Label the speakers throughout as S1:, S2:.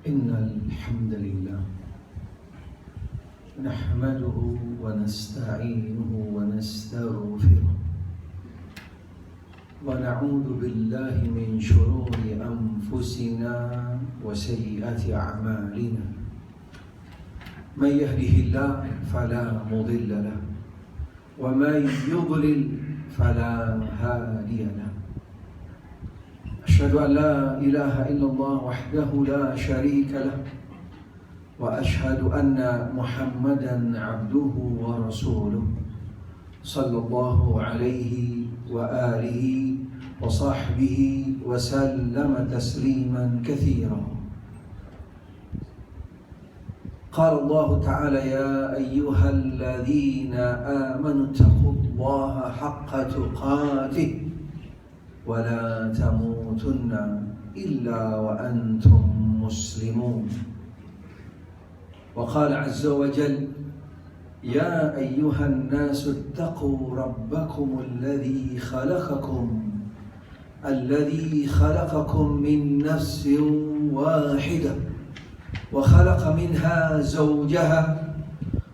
S1: إن الحمد لله نحمده ونستعينه ونستغفره ونعوذ بالله من شرور أنفسنا وسيئات أعمالنا من يهده الله فلا مضل له ومن يضلل فلا هادي له أشهد أن لا إله إلا الله وحده لا شريك له وأشهد أن محمدا عبده ورسوله صلى الله عليه وآله وصحبه وسلم تسليما كثيرا. قال الله تعالى: يا أيها الذين آمنوا اتقوا الله حق تقاته ولا تموتن إلا وأنتم مسلمون. وقال عز وجل: يا أيها الناس اتقوا ربكم الذي خلقكم من نفس واحدة وخلق منها زوجها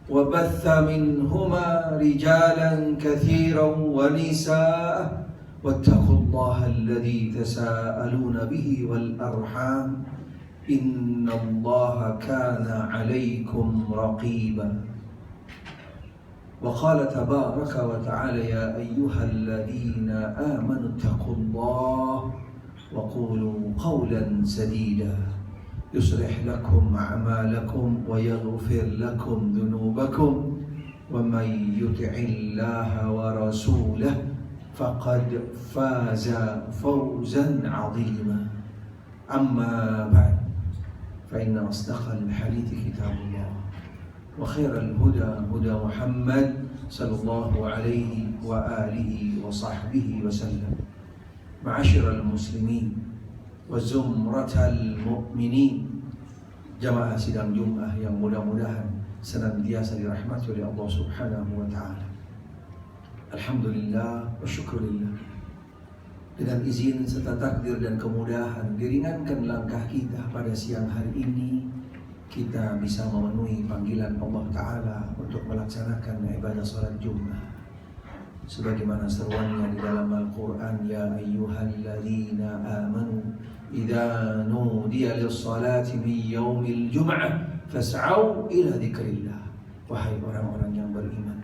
S1: وبث منهما رجالا كثيرا ونساء واتقوا الله الذي تساءلون به والأرحام إن الله كان عليكم رقيبا. وقال تبارك وتعالى: يا أيها الذين آمنوا اتقوا الله وقولوا قولا سديدا يصلح لكم أعمالكم ويغفر لكم ذنوبكم ومن يطع الله ورسوله فقد فاز فوزا عظيما. أما بعد فإن أصدق الحديث كتاب الله وخير الهدى هدى محمد صلى الله عليه وآله وصحبه وسلم. معاشر المسلمين وزمرة المؤمنين, jamaah sidang Jumat yang mudah-mudahan senantiasa dirahmati oleh Allah Subhanahu wa taala. Alhamdulillah wa syukurillah. Dengan izin serta takdir dan kemudahan diringankan langkah kita pada siang hari ini, kita bisa memenuhi panggilan Allah Ta'ala untuk melaksanakan ibadah salat Jumat sebagaimana seruannya di dalam Al-Quran: Ya ayyuhalladzina amanu idza nudiya lis-salati min yaumil jum'ah fas'au ila dzikrillah. Wahai orang-orang yang beriman,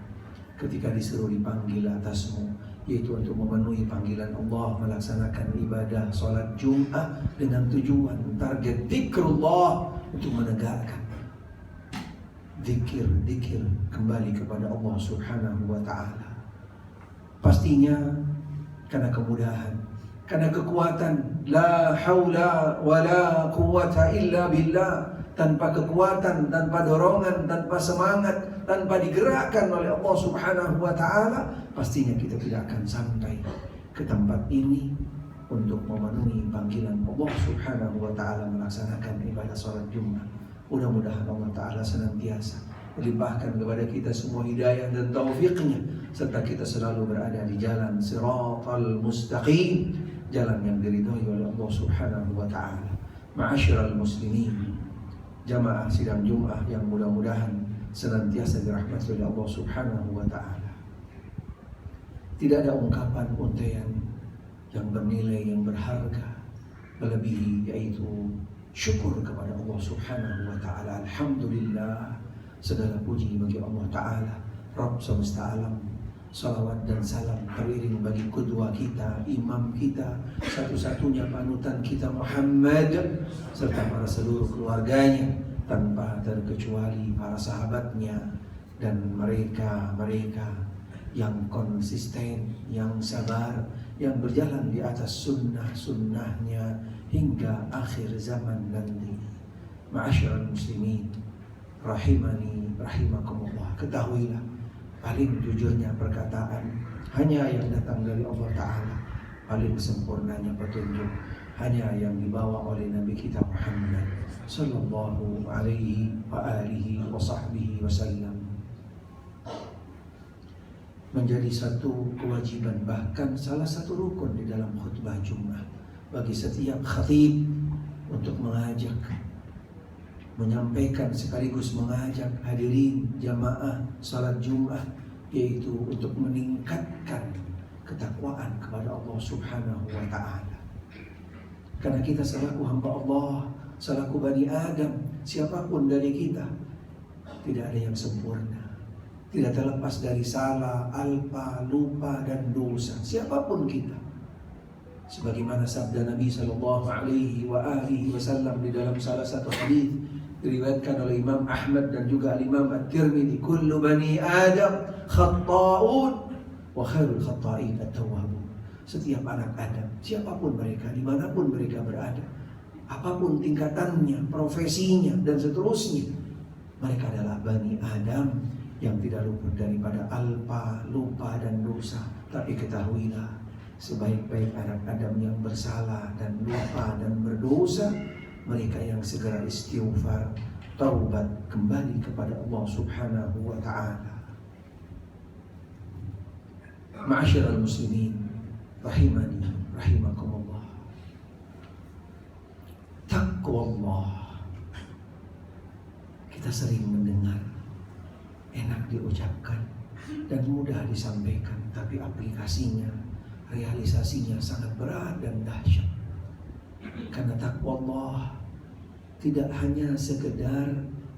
S1: ketika disuruh dipanggil atasmu, yaitu untuk memenuhi panggilan Allah melaksanakan ibadah salat Jumat dengan tujuan target zikrullah, untuk menegakkan zikir kembali kepada Allah Subhanahu wa taala. Pastinya karena kemudahan, karena kekuatan, la haula wala quwwata illa billah. Tanpa kekuatan, tanpa dorongan, tanpa semangat, tanpa digerakkan oleh Allah Subhanahu wa taala, pastinya kita tidak akan sampai ke tempat ini untuk memenuhi panggilan Allah Subhanahu wa taala melaksanakan ibadah salat Jumat. Mudah-mudahan Allah taala senantiasa melimpahkan kepada kita semua hidayah dan taufiknya, serta kita selalu berada di jalan siratal mustaqim, jalan yang diridhai oleh Allah Subhanahu wa taala. Ma'asyiral muslimin, jamaah sidang Jumat yang mudah-mudahan senantiasa dirahmati oleh Allah Subhanahu wa taala. Tidak ada ungkapan untaian yang bernilai, yang berharga melebihi yaitu syukur kepada Allah Subhanahu wa taala. Alhamdulillah, segala puji bagi Allah taala, Rabb semesta alam. Salawat dan salam teriring bagi kedua kita, imam kita, satu-satunya panutan kita Muhammad, serta para seluruh keluarganya tanpa terkecuali para sahabatnya dan mereka yang konsisten, yang sabar, yang berjalan di atas sunnahnya hingga akhir zaman nanti. Ma'asyiral muslimin rahimani rahimakumullah, ketahuilah paling jujurnya perkataan hanya yang datang dari Allah Ta'ala, paling sempurnanya petunjuk hanya yang dibawa oleh Nabi kita Muhammad sallallahu alaihi wa alihi wa sahbihi wasallam. Menjadi satu kewajiban, bahkan salah satu rukun di dalam khutbah Jumat bagi setiap khatib untuk mengajak menyampaikan sekaligus mengajak hadirin jamaah salat Jumat, yaitu untuk meningkatkan ketakwaan kepada Allah Subhanahu wa ta'ala. Karena kita selaku hamba Allah, selaku Bani Adam, siapapun dari kita, tidak ada yang sempurna. Tidak terlepas dari salah, alpa, lupa, dan dosa. Siapapun kita. Sebagaimana sabda Nabi SAW di dalam salah satu hadis diriwayatkan oleh Imam Ahmad dan juga Imam At-Tirmidzi, kullu bani Adam khatta'un wa khairul khatta'in at-tawwabun. Setiap anak Adam, siapapun mereka, dimanapun mereka berada, apapun tingkatannya, profesinya, dan seterusnya, mereka adalah Bani Adam yang tidak luput daripada alpa, lupa, dan dosa. Tapi ketahuilah, sebaik-baik anak Adam yang bersalah dan lupa dan berdosa, mereka yang segera istighfar, taubat, kembali kepada Allah Subhanahu wa ta'ala. Ma'asyiral muslimin, rahimani, rahimakumullah. Taqwallah. Kita sering mendengar, enak diucapkan dan mudah disampaikan, tapi aplikasinya, realisasinya sangat berat dan dahsyat. Karena takwa Allah tidak hanya sekedar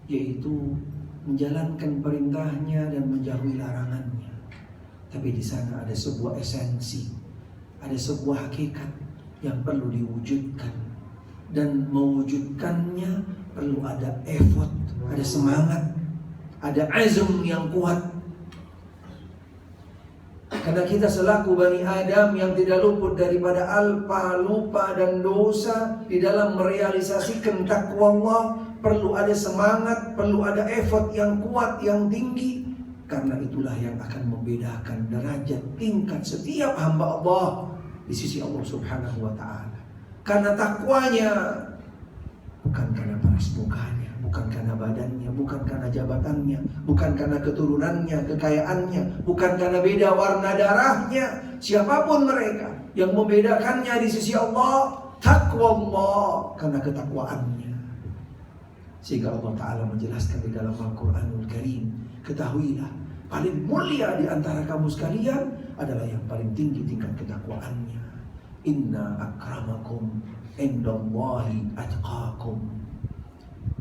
S1: yaitu menjalankan perintahnya dan menjauhi larangannya, tapi di sana ada sebuah esensi, ada sebuah hakikat yang perlu diwujudkan, dan mewujudkannya perlu ada effort, ada semangat, ada azm yang kuat. Karena kita selaku Bani Adam yang tidak luput daripada alpa, lupa, dan dosa, di dalam merealisasikan takwa Allah perlu ada semangat, perlu ada effort yang kuat, yang tinggi. Karena itulah yang akan membedakan derajat tingkat setiap hamba Allah di sisi Allah Subhanahu wa ta'ala. Karena takwanya bukan karena paras mukanya, bukan karena badannya, bukan karena jabatannya, bukan karena keturunannya, kekayaannya, bukan karena beda warna darahnya. Siapapun mereka, yang membedakannya di sisi Allah, takwa Allah, karena ketakwaannya. Sehingga Allah Ta'ala menjelaskan di dalam Al-Quranul Karim, ketahuilah, paling mulia di antara kamu sekalian adalah yang paling tinggi tingkat ketakwaannya. Inna akramakum indallahi atqakum.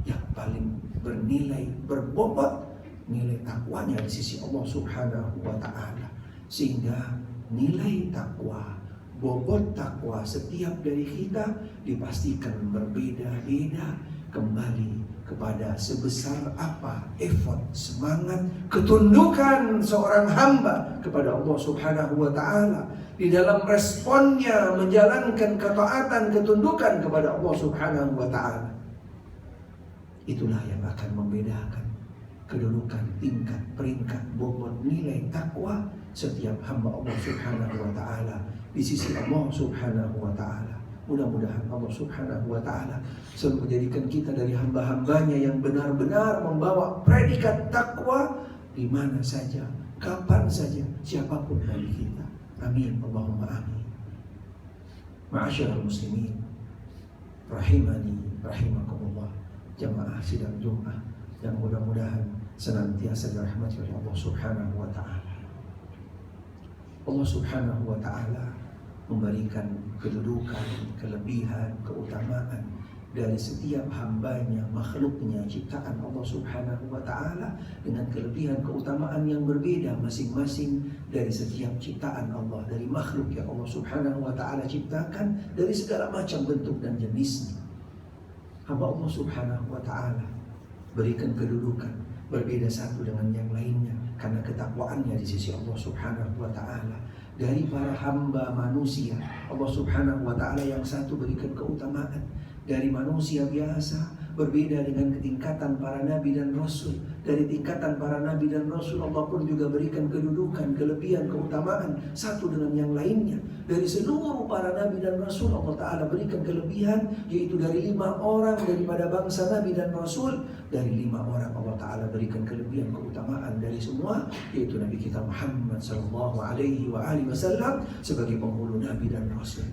S1: Yang paling bernilai, berbobot nilai takwanya di sisi Allah Subhanahu wa ta'ala. Sehingga nilai takwa, bobot takwa setiap dari kita dipastikan berbeda-beda, kembali kepada sebesar apa effort, semangat, ketundukan seorang hamba kepada Allah Subhanahu wa ta'ala di dalam responnya menjalankan ketaatan, ketundukan kepada Allah Subhanahu wa ta'ala. Itulah yang akan membedakan kedudukan, tingkat, peringkat, bobot, nilai takwa setiap hamba Allah Subhanahu wa ta'ala di sisi Allah Subhanahu wa ta'ala. Mudah-mudahan Allah Subhanahu wa ta'ala selalu menjadikan kita dari hamba-hambanya yang benar-benar membawa predikat takwa di mana saja, kapan saja, siapapun dari kita. Amin, Allahumma amin. Ma'asyiral muslimin, rahimani, rahimakumullah, jamaah sidang Jumat yang mudah-mudahan senantiasa dirahmati oleh Allah Subhanahu wa ta'ala. Allah Subhanahu wa ta'ala memberikan kedudukan, kelebihan, keutamaan dari setiap hambanya, makhluknya, ciptaan Allah Subhanahu wa ta'ala dengan kelebihan, keutamaan yang berbeda masing-masing dari setiap ciptaan Allah, dari makhluk yang Allah Subhanahu wa ta'ala ciptakan dari segala macam bentuk dan jenisnya. Hamba Allah Subhanahu wa ta'ala berikan kedudukan berbeda satu dengan yang lainnya karena ketakwaannya di sisi Allah Subhanahu wa ta'ala. Dari para hamba manusia, Allah Subhanahu wa ta'ala yang satu berikan keutamaan dari manusia biasa, berbeda dengan ketingkatan para nabi dan rasul. Dari tingkatan para nabi dan rasul, Allah pun juga berikan kedudukan, kelebihan, keutamaan satu dengan yang lainnya. Dari seluruh para nabi dan rasul, Allah Ta'ala berikan kelebihan, yaitu dari 5 orang daripada bangsa nabi dan rasul. Dari 5 orang Allah Ta'ala berikan kelebihan, keutamaan dari semua, yaitu Nabi kita Muhammad SAW sebagai penghulu nabi dan rasul.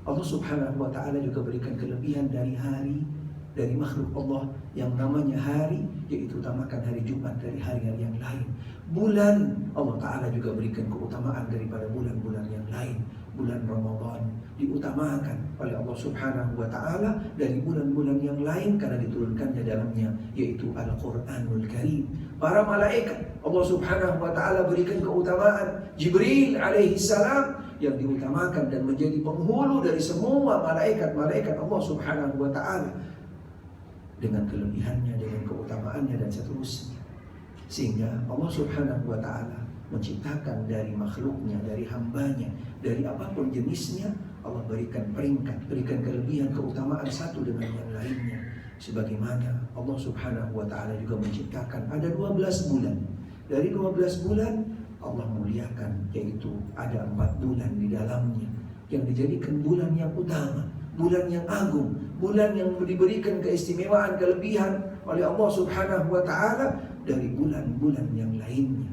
S1: Allah Subhanahu wa ta'ala juga berikan kelebihan dari hari dari makhluk Allah yang namanya hari, yaitu utamakan hari Jumat dari hari-hari yang lain. Bulan, Allah Ta'ala juga berikan keutamaan daripada bulan-bulan yang lain. Bulan Ramadan diutamakan oleh Allah Subhanahu wa Ta'ala dari bulan-bulan yang lain karena diturunkannya dalamnya, yaitu Al-Quranul Karim. Para malaikat Allah Subhanahu wa Ta'ala berikan keutamaan. Jibril alaihi salam yang diutamakan dan menjadi penghulu dari semua malaikat-malaikat Allah Subhanahu wa Ta'ala, dengan kelebihannya, dengan keutamaannya dan seterusnya. Sehingga Allah Subhanahu wa Ta'ala menciptakan dari makhluknya, dari hambanya, dari apapun jenisnya, Allah berikan peringkat, berikan kelebihan, keutamaan satu dengan yang lainnya. Sebagaimana Allah Subhanahu wa Ta'ala juga menciptakan ada 12 bulan. Dari 12 bulan Allah muliakan, yaitu ada 4 bulan di dalamnya yang dijadikan bulan yang utama, bulan yang agung, bulan yang diberikan keistimewaan, kelebihan oleh Allah Subhanahu wa Ta'ala dari bulan-bulan yang lainnya.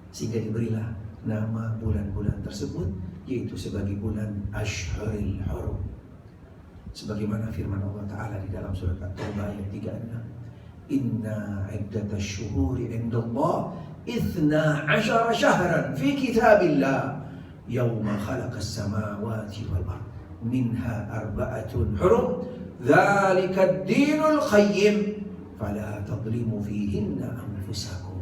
S1: Sehingga diberilah nama bulan-bulan tersebut, yaitu sebagai bulan Ashhurul Hurum. Sebagaimana firman Allah Ta'ala di dalam surat At-Taubah ayat 36, Inna iddatash syuhuri indallah 12 syahran fi kitabillah yawma khalaqas samawati wal ard minha arba'atun hurum dzalika ad-dinul qayyim fala tadlimu fihinna anfusakum.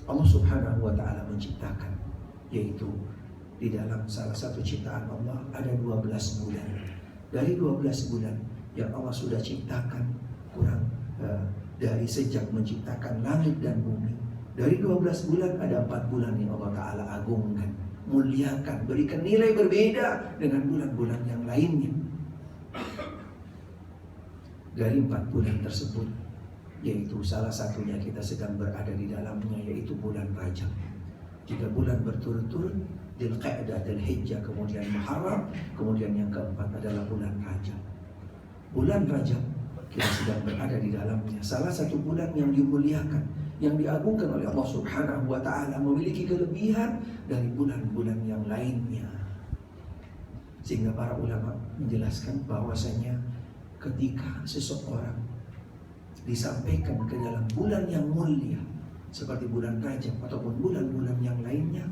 S1: Allah Subhanahu wa Ta'ala menciptakan, yaitu di dalam salah satu ciptaan Allah ada 12 bulan. Dari 12 bulan yang Allah sudah ciptakan, kurang dari sejak menciptakan langit dan bumi, dari 12 bulan ada 4 bulan yang Allah Ta'ala agungkan, muliakan, berikan nilai berbeda dengan bulan-bulan yang lainnya. Dari 4 bulan tersebut, yaitu salah satunya kita sedang berada di dalamnya, yaitu bulan Rajab. 3 bulan berturut-turut, Dzulqa'dah, Dzulhijjah, kemudian Muharram, kemudian yang keempat adalah bulan Rajab. Bulan Rajab kita sedang berada di dalamnya, salah satu bulan yang dimuliakan, yang diagungkan oleh Allah Subhanahu wa Ta'ala, memiliki kelebihan dari bulan-bulan yang lainnya. Sehingga para ulama menjelaskan bahwasanya ketika seseorang disampaikan ke dalam bulan yang mulia seperti bulan Rajab ataupun bulan-bulan yang lainnya,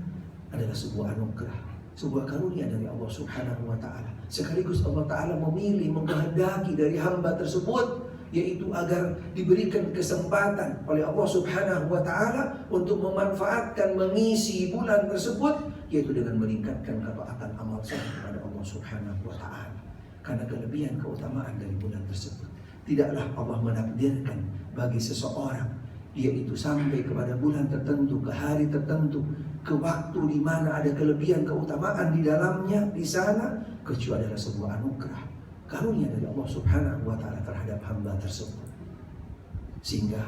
S1: adalah sebuah anugerah, sebuah karunia dari Allah Subhanahu wa Ta'ala. Sekaligus Allah Ta'ala memilih, mengkehendaki dari hamba tersebut, yaitu agar diberikan kesempatan oleh Allah Subhanahu wa Ta'ala untuk memanfaatkan, mengisi bulan tersebut, yaitu dengan meningkatkan ketaatan amal soleh kepada Allah Subhanahu wa Ta'ala. Karena kelebihan keutamaan dari bulan tersebut, tidaklah Allah menakdirkan bagi seseorang yaitu sampai kepada bulan tertentu, ke hari tertentu, ke waktu di mana ada kelebihan keutamaan di dalamnya di sana, kecuali adalah sebuah anugerah, karunia dari Allah Subhanahu wa Ta'ala terhadap hamba tersebut. Sehingga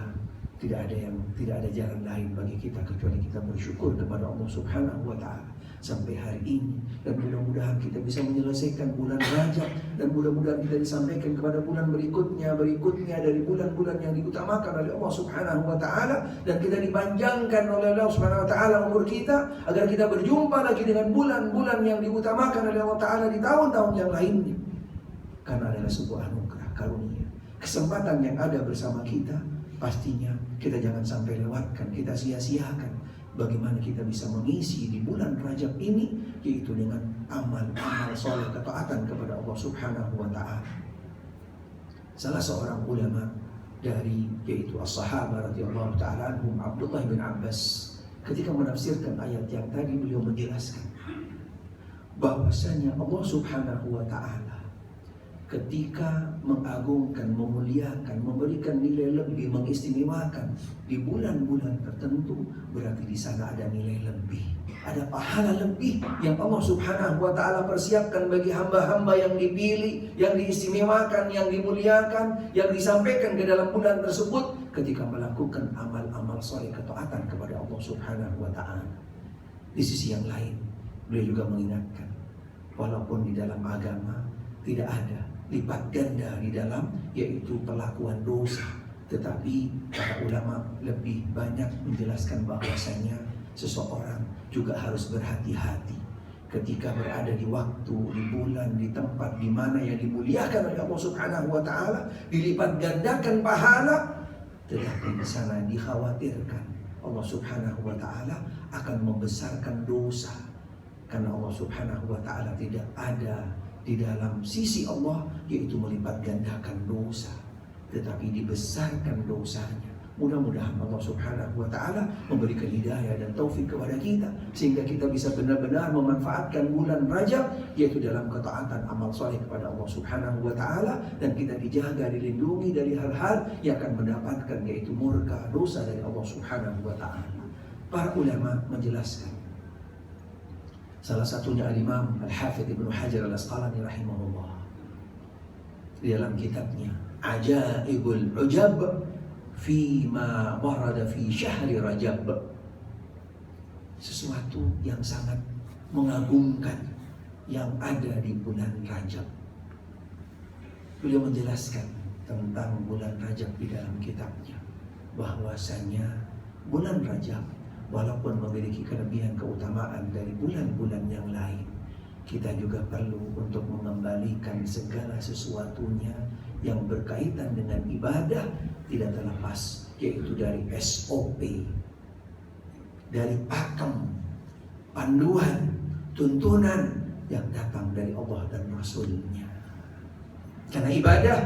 S1: tidak ada jalan lain bagi kita kecuali kita bersyukur kepada Allah Subhanahu wa Ta'ala sampai hari ini. Dan mudah-mudahan kita bisa menyelesaikan bulan Rajab, dan mudah-mudahan kita disampaikan kepada bulan berikutnya dari bulan-bulan yang diutamakan oleh Allah Subhanahu wa Ta'ala, dan kita dipanjangkan oleh Allah Subhanahu wa Ta'ala umur kita agar kita berjumpa lagi dengan bulan-bulan yang diutamakan oleh Allah Ta'ala di tahun-tahun yang lainnya. Karena adalah sebuah anugerah, karunia, kesempatan yang ada bersama kita. Pastinya kita jangan sampai lewatkan, kita sia-siakan. Bagaimana kita bisa mengisi di bulan Rajab ini, yaitu dengan amal-amal soleh, ketaatan kepada Allah Subhanahu wa Ta'ala. Salah seorang ulama dari yaitu as-sahabah radhiyallahu ta'ala anhum, Abdullah bin Abbas, ketika menafsirkan ayat yang tadi, beliau menjelaskan bahwasanya Allah Subhanahu wa Ta'ala ketika mengagungkan, memuliakan, memberikan nilai lebih, mengistimewakan di bulan-bulan tertentu, berarti di sana ada nilai lebih, ada pahala lebih yang Allah Subhanahu wa Ta'ala persiapkan bagi hamba-hamba yang dipilih, yang diistimewakan, yang dimuliakan, yang disampaikan ke dalam bulan tersebut ketika melakukan amal-amal soleh, ketaatan kepada Allah Subhanahu wa Ta'ala. Di sisi yang lain, beliau juga mengingatkan, walaupun di dalam agama tidak ada lipat ganda di dalam, yaitu perlakuan dosa, tetapi para ulama lebih banyak menjelaskan bahwasanya seseorang juga harus berhati-hati ketika berada di waktu, di bulan, di tempat di mana yang dimuliakan oleh Allah Subhanahu wa taala, dilipat gandakan pahala, tetapi di sana dikhawatirkan Allah Subhanahu wa taala akan membesarkan dosa. Karena Allah Subhanahu wa taala tidak ada di dalam sisi Allah yaitu melipat gandakan dosa, tetapi dibesarkan dosanya. Mudah-mudahan Allah Subhanahu wa taala memberikan hidayah dan taufik kepada kita sehingga kita bisa benar-benar memanfaatkan bulan Rajab yaitu dalam ketaatan amal soleh kepada Allah Subhanahu wa taala, dan kita dijaga, dilindungi dari hal-hal yang akan mendapatkan yaitu murka, dosa dari Allah Subhanahu wa taala. Para ulama menjelaskan, salah satunya Al-Imam Al-Hafidh Ibnu Hajar Al-Asqalani rahimahullah di dalam kitabnya Ajaibul Ujab Fima warada fi syahri Rajab, sesuatu yang sangat mengagumkan yang ada di bulan Rajab. Beliau menjelaskan tentang bulan Rajab di dalam kitabnya, bahwasanya bulan Rajab walaupun memiliki kelebihan keutamaan dari bulan-bulan yang lain, kita juga perlu untuk mengembalikan segala sesuatunya yang berkaitan dengan ibadah tidak terlepas yaitu dari SOP, dari pakem, panduan, tuntunan yang datang dari Allah dan Rasulnya. Karena ibadah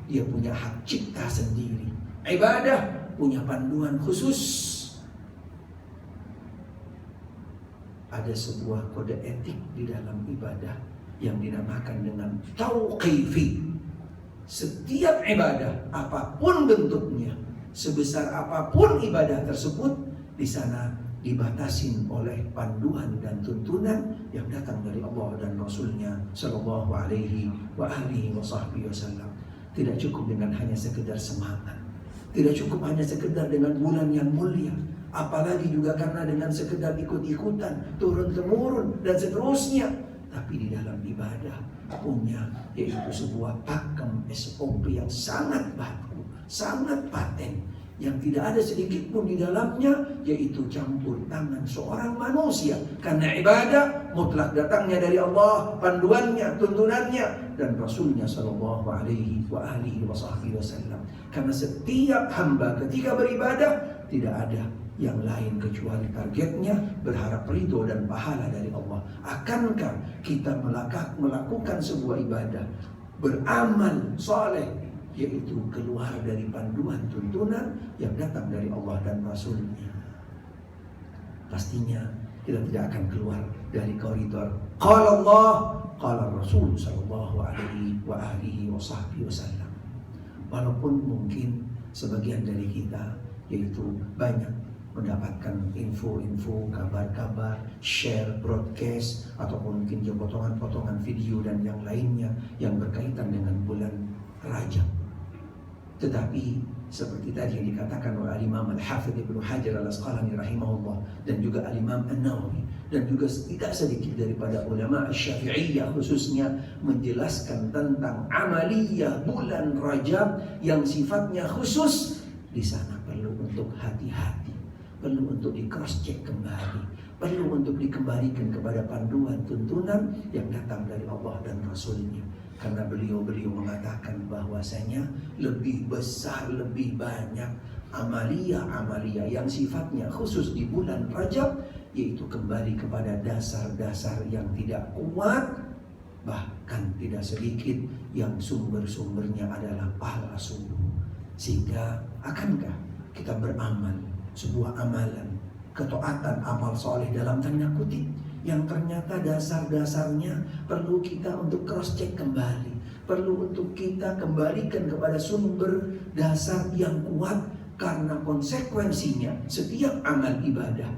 S1: dia punya hak cipta sendiri, ibadah punya panduan khusus. Ada sebuah kode etik di dalam ibadah yang dinamakan dengan tauqifi. Setiap ibadah apapun bentuknya, sebesar apapun ibadah tersebut, di sana dibatasin oleh panduan dan tuntunan yang datang dari Allah dan Rasulnya Sallallahu Alaihi Wasallam. Tidak cukup dengan hanya sekedar semangat, tidak cukup hanya sekedar dengan bulan yang mulia, apalagi juga karena dengan sekedar ikut-ikutan, turun-temurun dan seterusnya. Tapi di dalam ibadah punya yaitu sebuah pakem SOP yang sangat baku, sangat paten, yang tidak ada sedikit pun di dalamnya yaitu campur tangan seorang manusia. Karena ibadah mutlak datangnya dari Allah, panduannya, tuntunannya dan Rasulnya Sallallahu Alaihi Wasallam. Karena setiap hamba ketika beribadah tidak ada yang lain kecuali targetnya berharap ridho dan pahala dari Allah. Akankah kita melakukan sebuah ibadah, beramal soleh, yaitu keluar dari panduan tuntunan yang datang dari Allah dan Rasulnya? Pastinya kita tidak akan keluar dari koridor qala Allah, qala Rasul Sallallahu Alaihi Wasallam. Walaupun mungkin sebagian dari kita yaitu banyak mendapatkan info-info, kabar-kabar, share, broadcast, ataupun mungkin potongan-potongan video dan yang lainnya yang berkaitan dengan bulan Rajab. Tetapi seperti tadi yang dikatakan oleh Imam Al-Hafidh Ibnu Hajar Al-Asqalani rahimahullah, dan juga Imam An-Nawawi, dan juga tidak sedikit daripada ulama Syafi'iyah khususnya menjelaskan tentang amaliyah bulan Rajab yang sifatnya khusus. Di sana perlu untuk hati-hati, perlu untuk di cross check kembali, perlu untuk dikembalikan kepada panduan tuntunan yang datang dari Allah dan Rasulnya. Karena beliau mengatakan bahwasanya lebih besar, lebih banyak amalia-amalia yang sifatnya khusus di bulan Rajab, yaitu kembali kepada dasar-dasar yang tidak kuat, bahkan tidak sedikit yang sumber-sumbernya adalah palsu. Sehingga akankah kita beramal sebuah amalan, ketaatan, amal soleh dalam tanda kutip, yang ternyata dasar-dasarnya perlu kita untuk cross check kembali, perlu untuk kita kembalikan kepada sumber dasar yang kuat, karena konsekuensinya setiap amal ibadah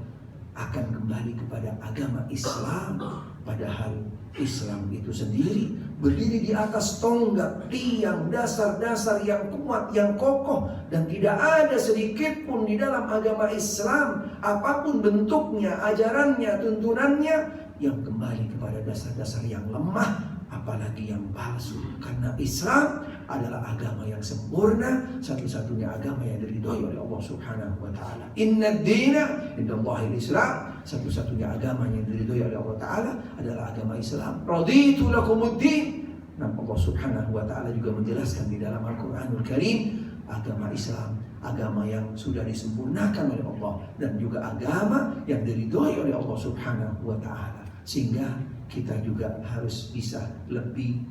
S1: akan kembali kepada agama Islam. Padahal Islam itu sendiri berdiri di atas tonggak tiang dasar-dasar yang kuat, yang kokoh, dan tidak ada sedikit pun di dalam agama Islam apapun bentuknya, ajarannya, tuntunannya yang kembali kepada dasar-dasar yang lemah, apalagi yang palsu. Karena Islam adalah agama yang sempurna, satu-satunya agama yang diridhoi oleh Allah Subhanahu wa taala. Inna ad-dina indallahil Islam. satu-satunya agama yang diridhoi oleh Allah Ta'ala adalah agama Islam. Raditu lakumuddin. Dan Allah Subhanahu wa Ta'ala juga menjelaskan di dalam Al-Quranul Karim, agama Islam, agama yang sudah disempurnakan oleh Allah, dan juga agama yang diridhoi oleh Allah Subhanahu wa Ta'ala. Sehingga kita juga harus bisa lebih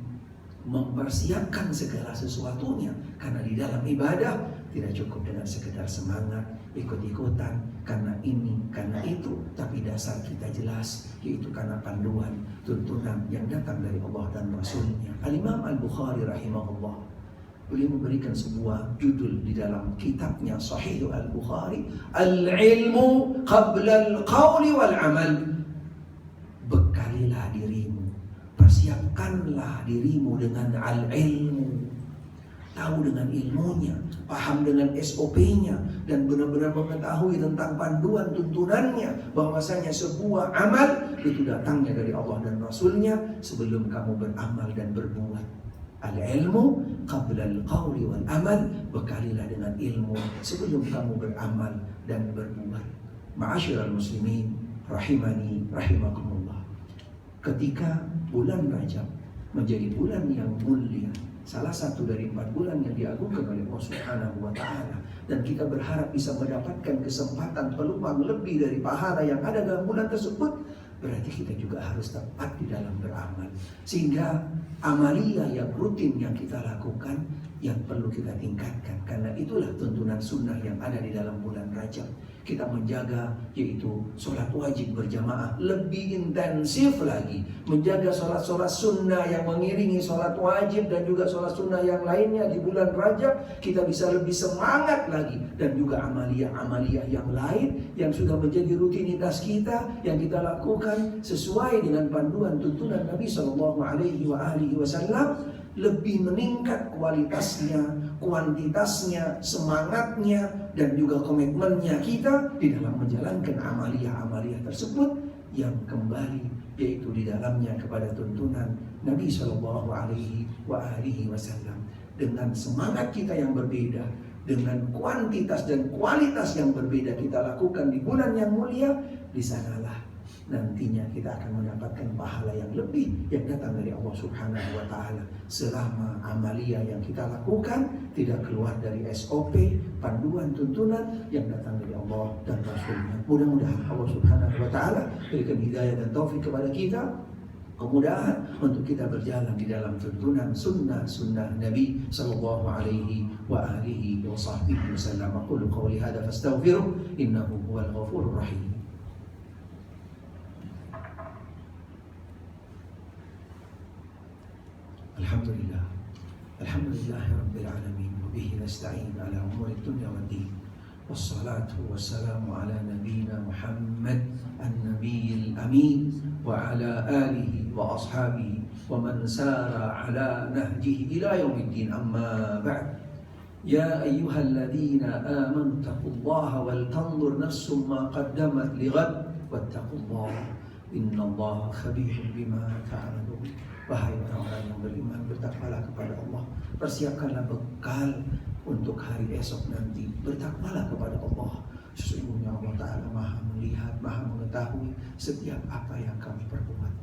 S1: mempersiapkan segala sesuatunya, karena di dalam ibadah tidak cukup dengan sekedar semangat, ikut-ikutan, karena ini, karena itu, tapi dasar kita jelas, yaitu karena panduan, tuntunan yang datang dari Allah dan Rasulnya. Al-Imam Al-Bukhari rahimahullah, beliau memberikan sebuah judul di dalam kitabnya Sahih Al-Bukhari, Al-ilmu qabla al-qawli wal-amal. Bekalilah dirimu, persiapkanlah dirimu dengan al-ilmu, tahu dengan ilmunya, paham dengan SOP-nya, dan benar-benar mengetahui tentang panduan tuntunannya, bahwasanya sebuah amal itu datangnya dari Allah dan Rasulnya sebelum kamu beramal dan berbuat. Al-ilmu qabla al-qawli wal-amal, bekalilah dengan ilmu sebelum kamu beramal dan berbuat. Ma'asyiral muslimin rahimani rahimakumullah, ketika bulan Rajab menjadi bulan yang mulia, salah satu dari 4 bulan yang diagungkan oleh Allah Subhanahu wa Ta'ala, dan kita berharap bisa mendapatkan kesempatan peluang lebih dari pahala yang ada dalam bulan tersebut, berarti kita juga harus tepat di dalam beramal. Sehingga amalia yang rutin yang kita lakukan yang perlu kita tingkatkan, karena itulah tuntunan sunnah yang ada di dalam bulan Rajab. Kita menjaga, yaitu sholat wajib berjamaah lebih intensif lagi, menjaga sholat-sholat sunnah yang mengiringi sholat wajib dan juga sholat sunnah yang lainnya di bulan Rajab, kita bisa lebih semangat lagi. Dan juga amalia-amalia yang lain yang sudah menjadi rutinitas kita, yang kita lakukan sesuai dengan panduan tuntunan Nabi SAW, lebih meningkat kualitasnya, kuantitasnya, semangatnya, dan juga komitmennya kita di dalam menjalankan amalia-amalia tersebut yang kembali yaitu di dalamnya kepada tuntunan Nabi SAW. Dengan semangat kita yang berbeda, dengan kuantitas dan kualitas yang berbeda kita lakukan di bulan yang mulia, di sanalah nantinya kita akan mendapatkan pahala yang lebih yang datang dari Allah Subhanahu wa Ta'ala, selama amalia yang kita lakukan tidak keluar dari SOP, panduan tuntunan yang datang dari Allah dan Rasulnya. Mudah-mudahan Allah Subhanahu wa Ta'ala berikan hidayah dan taufik kepada kita, kemudahan untuk kita berjalan di dalam tuntunan sunnah Nabi sallallahu alaihi wa alihi wa sahbihi wasallam. Aqulu qawli hadza fastaghfiruh innahu huwal ghafurur rahim. Alhamdulillah, alhamdulillahi rabbil alamin, wa bihi nasta'in ala umuri dunya waddin. Wassalatu wassalamu ala nabiyyina Muhammad an-nabiyil amin wa ala alihi wa ashabihi wa man sara ala nahjihi ila yaumiddin. Amma ba'd. Ya ayyuhalladzina amanu taqullaha wal tanzur nafsum ma qaddamat lighad wattaqullaha innallaha khabirun bima ta'malun. Wahai orang-orang yang beriman, bertakwalah kepada Allah, persiapkanlah bekal untuk hari esok nanti. Bertakwalah kepada Allah, sesungguhnya Allah Ta'ala maha melihat, maha mengetahui setiap apa yang kami perbuat.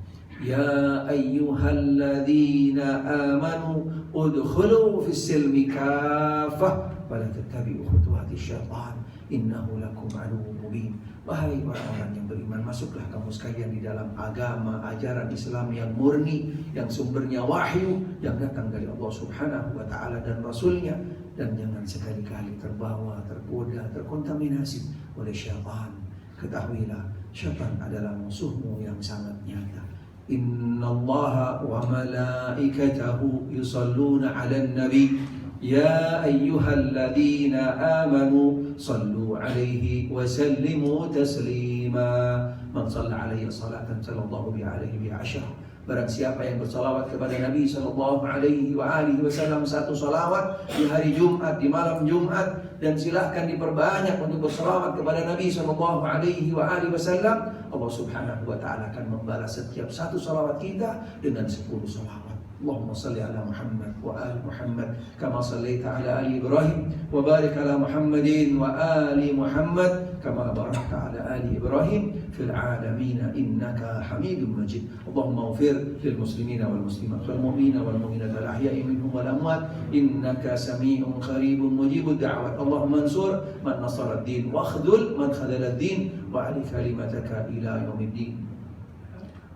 S1: Ya ayyuhalladzina amanu udkhulu fis silmi kafah wa la tattabi'u khutuwati syaitan innahu lakum aduwwun mubin. Wahai orang-orang yang beriman, masuklah kamu sekalian di dalam agama ajaran Islam yang murni, yang sumbernya wahyu yang datang dari Allah Subhanahu wa Ta'ala dan Rasulnya, dan jangan sekali-kali terbawa, tergoda, terkontaminasi oleh syaitan. Ketahuilah, syaitan adalah musuhmu yang sangat nyata. Innallaha wa malaikatahu yusalluna 'alan nabi ya ayyuhalladzina amanu sallu 'alaihi wa sallimu taslima. Man shalla 'alaihi salatan sallallahu alaihi bi asyar. Barang siapa yang bersalawat kepada Nabi sallallahu alaihi wasallam satu salawat di hari Jumat, di malam Jumat, dan silahkan diperbanyak untuk bersalawat kepada Nabi sallallahu alaihi wasallam, Allah Subhanahu wa Ta'ala akan membalas setiap satu salawat kita dengan 10 salawat. اللهم صل على محمد وآل محمد كما صليت على آل إبراهيم وبارك على محمد وآل محمد كما باركت على آل إبراهيم في العالمين إنك حميد مجيد. اللهم اغفر للمسلمين والمسلمات والمؤمنين والمؤمنات الأحياء منهم والأموات إنك سميع قريب مجيب الدعوات. اللهم انصر من نصر الدين واخذل من خذل الدين وأعل كلمتك إلى يوم الدين.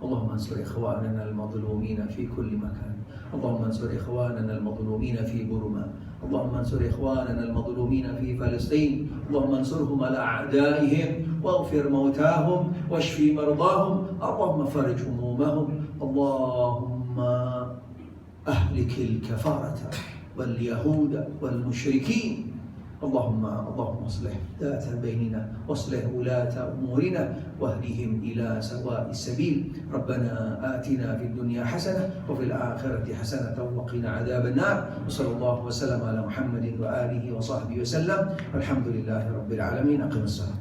S1: اللهم انصر إخواننا المظلومين في كل مكان. اللهم انصر إخواننا المظلومين في بورما. اللهم انصر إخواننا المظلومين في فلسطين. اللهم انصرهم على أعدائهم واغفر موتاهم واشف مرضاهم. اللهم فرج همومهم. اللهم أهلك الكفرة واليهود والمشركين. اللهم اصلح ذات بيننا واصلح ولاة أمورنا واهدهم إلى سواء السبيل. ربنا آتنا في الدنيا حسنة وفي الآخرة حسنة وقنا عذاب النار. وصلى الله وسلم على محمد وآله وصحبه وسلم. والحمد لله رب العالمين. أقم الصلاة.